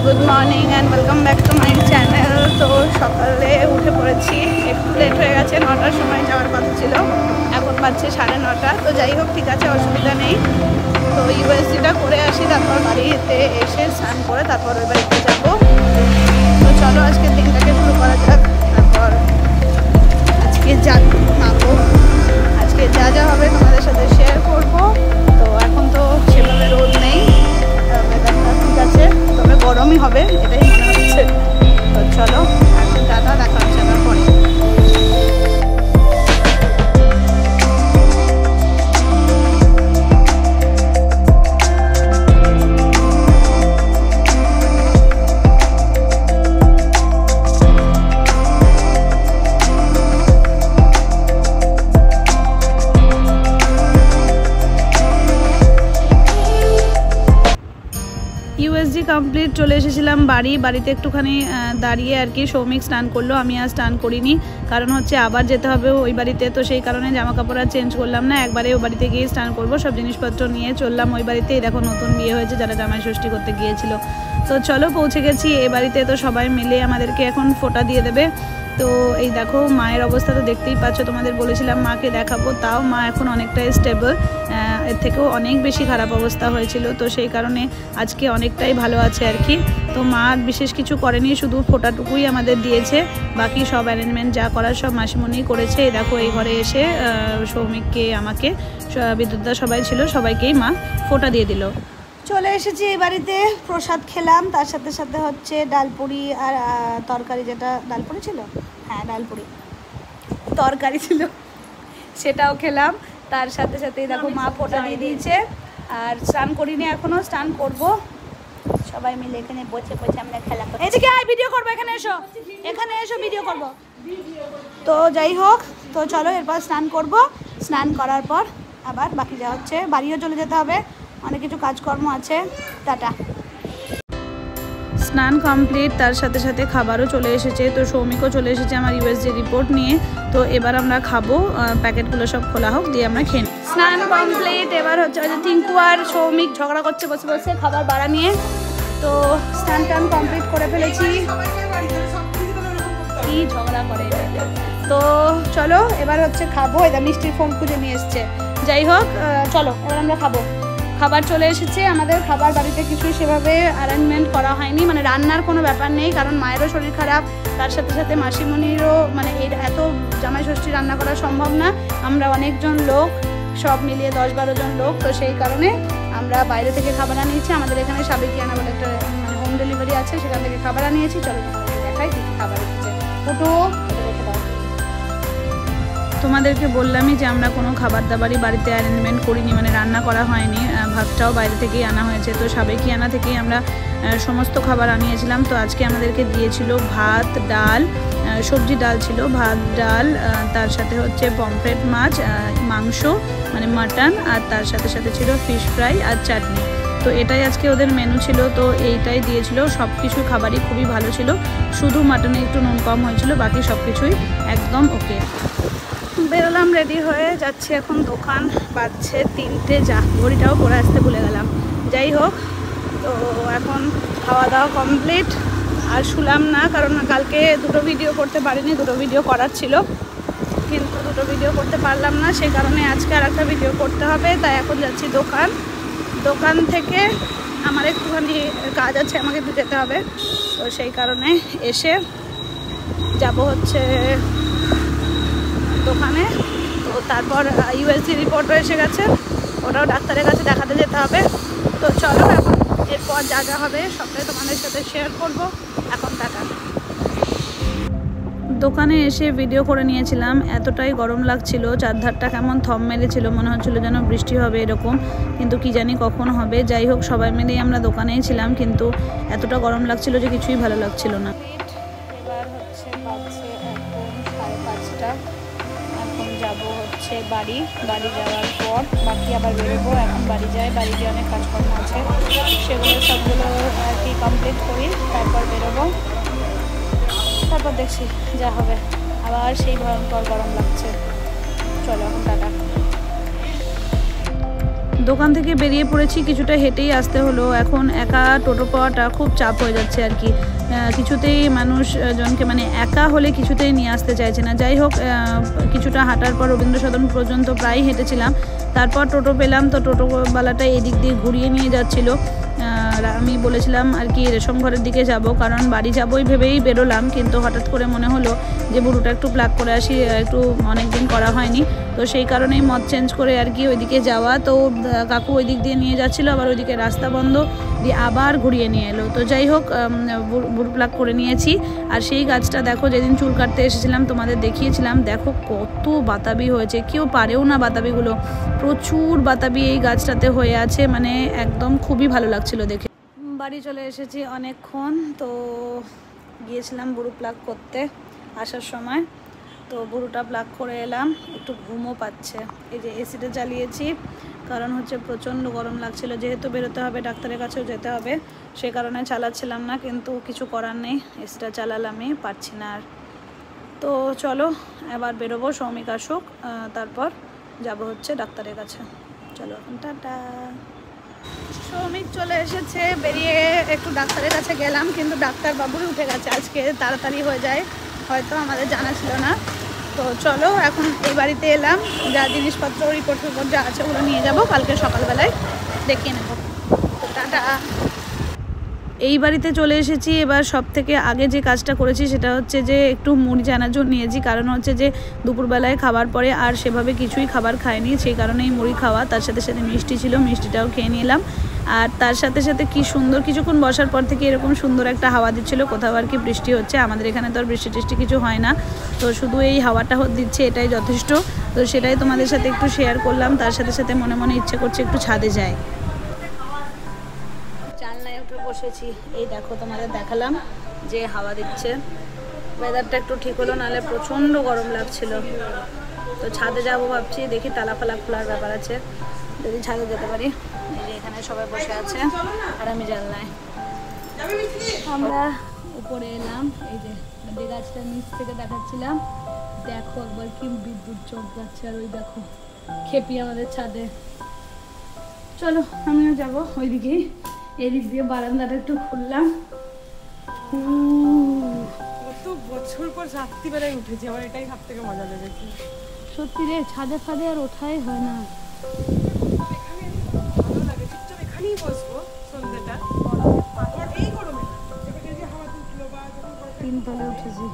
Good morning and welcome back to my channel. তো সকালে উঠে পড়েছি, একটু লেট হয়ে গেছে, 9টার সময় যাওয়ার কথা ছিল, এখন বাজছে 9:30। তো যাই হোক, ঠিক আছে, অসুবিধা নেই। তো ইউএসজিটা করে আসি, তারপর বাড়িতে এসে স্নান করে তারপর ওই বাড়িতে যাবো। তো চলো আজকের দিনটাকে শুরু করা যাক। তারপর আজকে আজকে যা যা হবে তোমাদের সাথে শেয়ার করবো। তো এখন তো সেভাবে রোদ নেই, ওয়েদারটা ঠিক আছে, তবে গরমই হবে এটাই মনে হচ্ছে। তো চলো এখন টাটা, দেখা হচ্ছে আমার পরে। ইউএসজি কমপ্লিট, চলে এসেছিলাম বাড়িতে একটুখানি দাঁড়িয়ে আর কি। সৌমিক স্নান করলো, আমি আর স্নান করিনি, কারণ হচ্ছে আবার যেতে হবে ওই বাড়িতে। তো সেই কারণে জামা কাপড় আর চেঞ্জ করলাম না, একবারে ওই বাড়িতে গিয়ে স্নান করবো। সব জিনিসপত্র নিয়ে চললাম ওই বাড়িতেই। দেখো নতুন বিয়ে হয়েছে, যারা জামাই ষষ্ঠী করতে গিয়েছিল। তো চলো পৌঁছে গেছি এ বাড়িতে। তো সবাই মিলে আমাদেরকে এখন ফোঁটা দিয়ে দেবে। তো এই দেখো মায়ের অবস্থা তো দেখতেই পাচ্ছ, তোমাদের বলেছিলাম মাকে দেখাবো, তাও মা এখন অনেকটাই স্টেবল, এর থেকেও অনেক বেশি খারাপ অবস্থা হয়েছিল। তো সেই কারণে আজকে অনেকটাই ভালো আছে আর কি। তো মা বিশেষ কিছু করেনি, শুধু ফোঁটাটুকুই আমাদের দিয়েছে, বাকি সব অ্যারেঞ্জমেন্ট যা করার সব মাসিমণি করেছে। এই দেখো এই ঘরে এসে সৌমিককে, আমাকে, বিদ্যুৎদা সবাই ছিল, সবাইকেই মা ফোঁটা দিয়ে দিল। চলে এসেছি এই বাড়িতে, প্রসাদ খেলাম, তার সাথে সাথে হচ্ছে ডালপুরি আর তরকারি, যেটা ডালপুরি ছিল, হ্যাঁ ডালপুরি তরকারি ছিল, সেটাও খেলাম। তার সাথে সাথেই দেখো মা ফোঁটা দিয়ে দিয়েছে। আর স্নান করিনি এখনও, স্নান করব। সবাই মিলে এখানে বসে বসে আমরা খেলা করবো। এদিকে আয়, ভিডিও করবো, এখানে এসো ভিডিও করব। তো যাই হোক, তো চলো এরপর স্নান করব। স্নান করার পর আবার বাকি যা হচ্ছে, বাড়িও চলে যেতে হবে, অনেক কিছু কাজকর্ম আছে। টাটা। স্নান কমপ্লিট, তার সাথে সাথে খাবারও চলে এসেছে। তো সৌমিকও চলে এসেছে আমার ইউএসজি রিপোর্ট নিয়ে। তো এবার আমরা খাবো, প্যাকেটগুলো সব খোলা হোক, দিয়ে আমরা খেয়ে। স্নান কমপ্লিট, এবার হচ্ছে টিঙ্কু আর সৌমিক ঝগড়া করছে বসে বসে খাবার বাড়া নিয়ে। তো স্নান টান কমপ্লিট করে ফেলেছি, কি ঝগড়া করে। তো চলো এবার হচ্ছে খাবো। এটা মিষ্টির ফোন খুঁজে নিয়ে এসছে। যাই হোক, চলো এবার আমরা খাবো। খাবার চলে এসেছে আমাদের। খাবার বাড়িতে কিছুই সেভাবে অ্যারেঞ্জমেন্ট করা হয়নি, মানে রান্নার কোনো ব্যাপার নেই, কারণ মায়েরও শরীর খারাপ, তার সাথে সাথে মাসিমণিরও, মানে এত জামাই ষষ্ঠী রান্না করা সম্ভব না। আমরা অনেকজন লোক, সব মিলিয়ে 10-12 জন লোক। তো সেই কারণে আমরা বাইরে থেকে খাবার আনিয়েছি। আমাদের এখানে সাবেকিয়ানা বলে একটা মানে হোম ডেলিভারি আছে, সেখান থেকে খাবার আনিয়েছি। চলো দেখাই কি খাবার এসেছে। ফুটো তোমাদেরকে বললামই যে আমরা কোনো খাবার দাবারই বাড়িতে অ্যারেঞ্জমেন্ট করিনি, মানে রান্না করা হয়নি, ভাতটাও বাইরে থেকেই আনা হয়েছে। তো সাবেকিয়ানা থেকেই আমরা সমস্ত খাবার আনিয়েছিলাম। তো আজকে আমাদেরকে দিয়েছিল ভাত, ডাল, সবজি ডাল ছিল, ভাত ডাল, তার সাথে হচ্ছে পমফ্রেট মাছ, মাংস মানে মাটন, আর তার সাথে সাথে ছিল ফিশ ফ্রাই আর চাটনি। তো এটাই আজকে ওদের মেনু ছিল। তো এইটাই দিয়েছিল, সব কিছু খাবারই খুবই ভালো ছিল, শুধু মাটনে একটু নুন কম হয়েছিল, বাকি সব কিছুই একদম ওকে। বেরোলাম, রেডি হয়ে যাচ্ছি এখন দোকান। বাজছে 3টে, যা ঘড়িটাও পরে আসতে ভুলে গেলাম। যাই হোক, তো এখন খাওয়া দাওয়া কমপ্লিট। আর শুলাম না, কারণ কালকে 2টো ভিডিও করতে পারিনি, 2টো ভিডিও করার ছিল, কিন্তু 2টো ভিডিও করতে পারলাম না। সেই কারণে আজকে আর একটা ভিডিও করতে হবে। তাই এখন যাচ্ছি দোকান থেকে আমার একটুখানি কাজ আছে, আমাকে যেতে হবে। তো সেই কারণে এসে যাব হচ্ছে দোকানে। তো তারপর ইউএসজি রিপোর্টও এসে গেছে, ওটাও ডাক্তারের কাছে দেখাতে যেতে হবে। তো চলো এখন এরপর যা যা হবে সবটাই তোমাদের সাথে শেয়ার করব। এখন টাটা। দোকানে এসে ভিডিও করে নিয়েছিলাম, এতটাই গরম লাগছিল, চারধারটা কেমন থম মেরেছিল, মনে হচ্ছিল যেন বৃষ্টি হবে এরকম, কিন্তু কি জানি কখন হবে। যাই হোক, সবাই মিলেই আমরা দোকানেই ছিলাম, কিন্তু এতটা গরম লাগছিল যে কিছুই ভালো লাগছিল না। এবার হচ্ছে বাজছে এখন 5:30। এখন যাব হচ্ছে বাড়ি যাওয়ার পর বাকি আবার বেরোবো। এখন বাড়ি যাই, বাড়িতে অনেক কাজকর্ম আছে, সেগুলো সবগুলো আর কি কমপ্লিট করি, তারপর বেরোবো। তারপর দেখছি যা হবে। আবার সেই ভয়ঙ্কর গরম লাগছে। চলো এখন টাটা। দোকান থেকে বেরিয়ে পড়েছি, কিছুটা হেঁটেই আসতে হলো। এখন একা টোটো পাওয়াটা খুব চাপ হয়ে যাচ্ছে আর কি, কিছুতেই মানুষজনকে মানে একা হলে কিছুতেই নিয়ে আসতে চাইছে না। যাই হোক, কিছুটা হাঁটার পর রবীন্দ্র সদন পর্যন্ত প্রায় হেঁটেছিলাম, তারপর টোটো পেলাম। তো টোটোওয়ালাটা এদিক দিয়ে ঘুরিয়ে নিয়ে যাচ্ছিলো। আমি বলেছিলাম আর কি রেশম ঘরের দিকে যাব, কারণ বাড়ি যাবই ভেবেই বেরোলাম, কিন্তু হঠাৎ করে মনে হলো যে বুড়োটা একটু প্লাগ করে আসি, একটু অনেক দিন করা হয়নি, তো সেই কারণেই মত চেঞ্জ করে আর কি ওইদিকে যাওয়া। তো কাকু ওই দিক দিয়ে নিয়ে যাচ্ছিলো, আবার ওইদিকে রাস্তা বন্ধ দিয়ে আবার ঘুরিয়ে নিয়ে এলো। তো যাই হোক, বুড়ো প্লাগ করে নিয়েছি। আর সেই গাছটা দেখো, যেদিন চুল কাটতে এসেছিলাম তোমাদের দেখিয়েছিলাম, দেখো কত বাতাবি হয়েছে, কেউ পারেও না বাতাবিগুলো, প্রচুর বাতাবি এই গাছটাতে হয়ে আছে, মানে একদম খুবই ভালো লাগছিল দেখে। বাড়ি চলে এসেছি অনেকক্ষণ, তো গিয়েছিলাম বুড়ো প্লাগ করতে আসার সময়, তো বুড়োটা প্লাগ করে এলাম, একটু ঘুমও পাচ্ছে। এই যে এসিটা জ্বালিয়েছি, কারণ হচ্ছে প্রচণ্ড গরম লাগছিল, যেহেতু বেরোতে হবে, ডাক্তারের কাছেও যেতে হবে, সে কারণে চালাচ্ছিলাম না, কিন্তু কিছু করার নেই, এসিটা চালালামই, পারছি না আর। তো চলো এবার বেরোবো, সৌমিক আসুক, তারপর যাব হচ্ছে ডাক্তারের কাছে। চলো এখন টাটা। সৌমিক চলে এসেছে, বেরিয়ে একটু ডাক্তারের কাছে গেলাম, কিন্তু ডাক্তারবাবুই উঠে গেছে, আজকে তাড়াতাড়ি হয়ে যায়, হয়তো আমাদের জানা ছিল না। তো চলো এখন এই বাড়িতে এলাম, যা জিনিসপত্র রিপোর্ট যা আছে ওগুলো নিয়ে যাব, কালকে সকালবেলায় দেখিয়ে নেব। তো টাটা। এই বাড়িতে চলে এসেছি। এবার সব থেকে আগে যে কাজটা করেছি সেটা হচ্ছে যে একটু মুড়ি চানাচুর নিয়েছি, কারণ হচ্ছে যে দুপুরবেলায় খাবার পরে আর সেভাবে কিছুই খাবার খায়নি, সেই কারণেই মুড়ি খাওয়া। তার সাথে সাথে মিষ্টি ছিল, মিষ্টিটাও খেয়ে নিলাম। আর তার সাথে সাথে কি সুন্দর, কিছুক্ষণ বসার পর থেকে এরকম সুন্দর একটা হাওয়া দিচ্ছিল, কোথাও আর কি বৃষ্টি হচ্ছে, আমাদের এখানে তো আর বৃষ্টি টিষ্টি কিছু হয় না, তো শুধু এই হাওয়াটা দিচ্ছে, এটাই যথেষ্ট। তো সেটাই তোমাদের সাথে একটু শেয়ার করলাম। তার সাথে সাথে মনে মনে ইচ্ছে করছে একটু ছাদে যায়। জানলায় উঠে বসেছি, এই দেখো তোমাদের দেখালাম যে হাওয়া দিচ্ছে, ওয়েদারটা একটু ঠিক হলো, নাহলে প্রচণ্ড গরম লাগছিল। তো ছাদে যাবো ভাবছি, দেখি তালা ফালা খোলার ব্যাপার আছে, যদি ছাদে যেতে পারি। এই যে এখানে সবাই বসে আছে আর আমি জানলায়। আমরা উপরে এলাম, এই যে গাছটা নিচ থেকে দেখাচ্ছিলাম, দেখো একবার কি বিদ্যুৎ চোখ যাচ্ছে, আর ওই দেখো খেপি আমাদের ছাদে। চলো আমিও যাবো ওইদিকেই, এদিক দিয়ে বারান্দাটা একটু খুললাম। কত বছর পর রাত্রিবেলায় উঠেছি, আমার এটাই সব থেকে মজা লেগেছে। সত্যি রে, ছাদে ফাদে আর ওঠাই হয় না। ভালো লাগে, চুপচাপ এখানেই বসবো সন্ধ্যাটা, এই গরমে যে হাওয়া তুললো বা তিনতলে উঠেছি।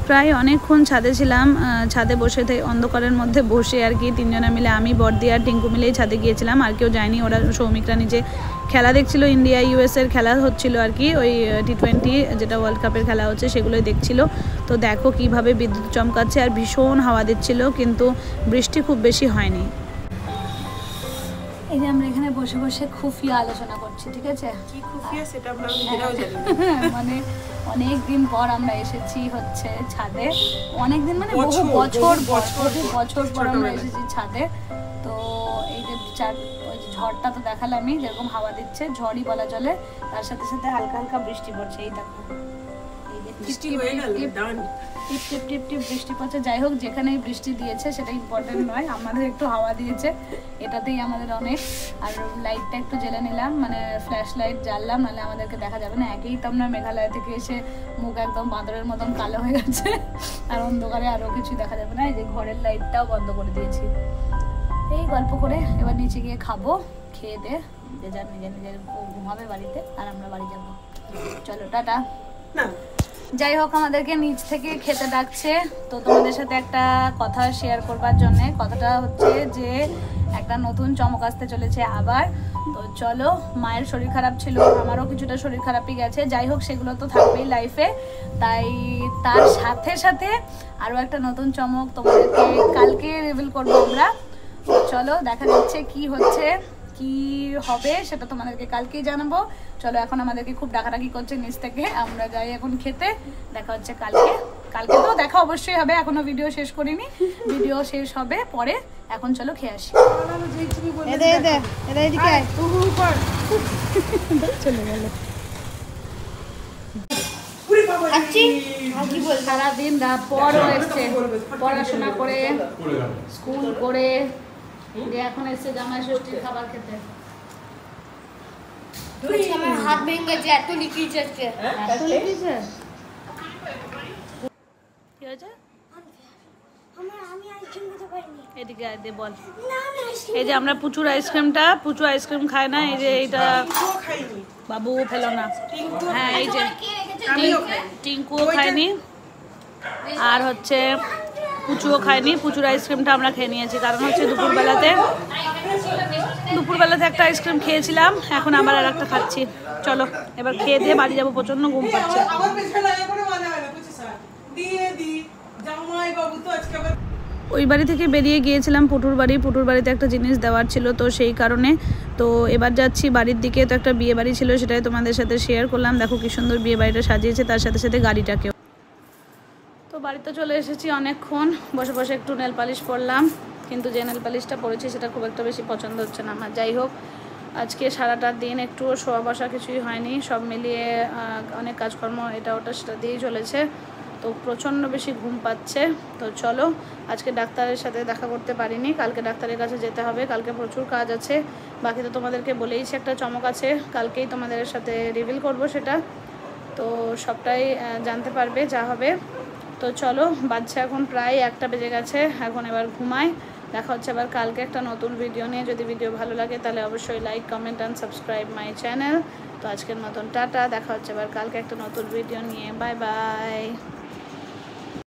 প্রায় অনেকক্ষণ ছাদে ছিলাম, ছাদে বসে অন্ধকারের মধ্যে বসে আর কি তিনজনে মিলে, আমি বর্দি আর টিঙ্কু মিলেই ছাদে গিয়েছিলাম, আর কেউ যায়নি। ওরা সৌমিকরা নিচে খেলা দেখছিল, ইন্ডিয়া ইউএসের খেলা হচ্ছিল আর কি, ওই T20 যেটা ওয়ার্ল্ড কাপের খেলা হচ্ছে সেগুলোই দেখছিল। তো দেখো কিভাবে বিদ্যুৎ চমকাচ্ছে আর ভীষণ হাওয়া দিচ্ছিল, কিন্তু বৃষ্টি খুব বেশি হয়নি। এই যে আমরা এখানে বসে বসে খুফিয়া আলোচনা করছি, ঠিক আছে? কি খুফিয়া সেটা আমরা নিজেরাও জানি না। মানে অনেক দিন পর আমরা এসেছি হচ্ছে ছাদে, অনেক দিন মানে বহু বছর পর আমরা এসেছি ছাদে। তো এই যে ঝড়টা তো দেখালামই, যেরকম হাওয়া দিচ্ছে, ঝড়ই বলা চলে, তার সাথে সাথে হালকা হালকা বৃষ্টি পড়ছে। এই দেখো, এই যে বৃষ্টি হয়ে গেল, ডান টিপ টিপ টিপ টিপ বৃষ্টি পড়ছে। যাই হোক, যেখানেই বৃষ্টি দিয়েছে সেটা ইম্পর্টেন্ট নয়, আমাদের একটু হাওয়া দিয়েছে, এটাতেই আমাদের অনেক। আর লাইটটা একটু জ্বেলে নিলাম, মানে ফ্ল্যাশ লাইট জ্বাললাম, নাহলে আমাদেরকে দেখা যাবে না। একেই তো আমরা মেঘালয় থেকে এসে মুখ একদম বাঁদরের মতন কালো হয়ে গেছে, আর অন্ধকারে আরও কিছু দেখা যাবে না। এই যে ঘরের লাইটটাও বন্ধ করে দিয়েছি। এই গল্প করে এবার নিচে গিয়ে খাবো, খেয়ে দে যে যার নিজের নিজের ঘুমাবে বাড়িতে, আর আমরা বাড়ি যাবো। চলো টাটা। না যাই হোক, আমাদেরকে নিচ থেকে খেতে ডাকছে, তো তোমাদের সাথে একটা কথা শেয়ার করবার জন্যে। কথাটা হচ্ছে যে একটা নতুন চমক আসতে চলেছে আবার। তো চলো, মায়ের শরীর খারাপ ছিল, আমারও কিছুটা শরীর খারাপই গেছে, যাই হোক সেগুলো তো থাকবেই লাইফে, তাই তার সাথে সাথে আরও একটা নতুন চমক তোমাদেরকে কালকে রিভিল করবো আমরা। চলো দেখা যাচ্ছে কি হচ্ছে, কি হবে সেটা তোমাদেরকে কালকেই জানাবো। চলো, এখন আমাদেরকে খুব ডাকাডাকি করছে নিচ থেকে, আমরা যাই এখন খেতে। দেখা হচ্ছে কালকে। কালকে তো দেখা অবশ্যই হবে, এখনো ভিডিও শেষ করিনি, ভিডিও শেষ হবে পরে। এখন চলো খেয়ে আসি। চলে গেল। সারাদিন রাত পরও এসছে, পড়াশোনা করে স্কুল করে দিয়ে এখন এসছে জামাই ষষ্ঠীর খাবার খেতে। আমার হাত ভেঙে গেছে, এত লিখিয়েছে আজকে। কি হয়েছে? আমি আইসক্রিম খেতে পারিনি। এদিকে আয় দে বল। না আমি আইসক্রিম এই যে আমরা পুচুর আইসক্রিমটা, পুচু আইসক্রিম খায় না, এই যে এইটা টিঙ্কুও খাইনি। বাবু ফেলো না। টিঙ্কু হ্যাঁ এই যে কে রেখেছে? আমিও খাইনি। টিঙ্কুও খায়নি আর হচ্ছে পুচুও খায়নি। পুচুর আইসক্রিমটা আমরা খেয়ে নিয়েছি, কারণ হচ্ছে দুপুরবেলাতে একটা আইসক্রিম খেয়েছিলাম, এখন আবার আর একটা খাচ্ছি। চলো এবার খেয়ে দিয়ে বাড়ি যাবো, প্রচন্ড ঘুম পাচ্ছে। আমার পেছনে আয়া করে মানে হয় না, বুঝছিস? দিয়ে দি জামাই বাবু তো আজকে আবার ওই বাড়ি থেকে বেরিয়ে গিয়েছিলাম পুটুর বাড়িতে একটা জিনিস দেওয়ার ছিল, তো সেই কারণে তো এবার যাচ্ছি বাড়ির দিকে। তো একটা বিয়ে বাড়ি ছিল, সেটাই তোমাদের সাথে শেয়ার করলাম। দেখো কি সুন্দর বিয়ে বাড়িটা সাজিয়েছে, তার সাথে সাথে গাড়িটাকেও। তো বাড়িতে চলে এসেছি অনেকক্ষণ, বসে বসে একটু নেল পালিশ পরলাম, কিন্তু যে নেল পালিশটা পরেছি সেটা খুব একটা বেশি পছন্দ হচ্ছে না আমার। যাই হোক, আজকে সারাটা দিন একটু শোয়া বসা কিছুই হয়নি, সব মিলিয়ে অনেক কাজকর্ম এটা ওটা সেটা দিয়েই চলেছে, তো প্রচণ্ড বেশি ঘুম পাচ্ছে। তো চলো, আজকে ডাক্তারের সাথে দেখা করতে পারিনি, কালকে ডাক্তারের কাছে যেতে হবে, কালকে প্রচুর কাজ আছে। বাকি তো তোমাদেরকে বলেইছি একটা চমক আছে, কালকেই তোমাদের সাথে রিভিল করব সেটা, তো সবটাই জানতে পারবে যা হবে। তো চলো, বাচ্চা এখন প্রায় 1টা বেজে গেছে, এখন এবার ঘুমাই। দেখা হচ্ছে আবার কালকে একটা নতুন ভিডিও নিয়ে। যদি ভিডিও ভালো লাগে তাহলে অবশ্যই like, comment and subscribe my channel. তো আজকের মতন টাটা, দেখা হচ্ছে আবার কালকে একটা নতুন ভিডিও নিয়ে। Bye bye.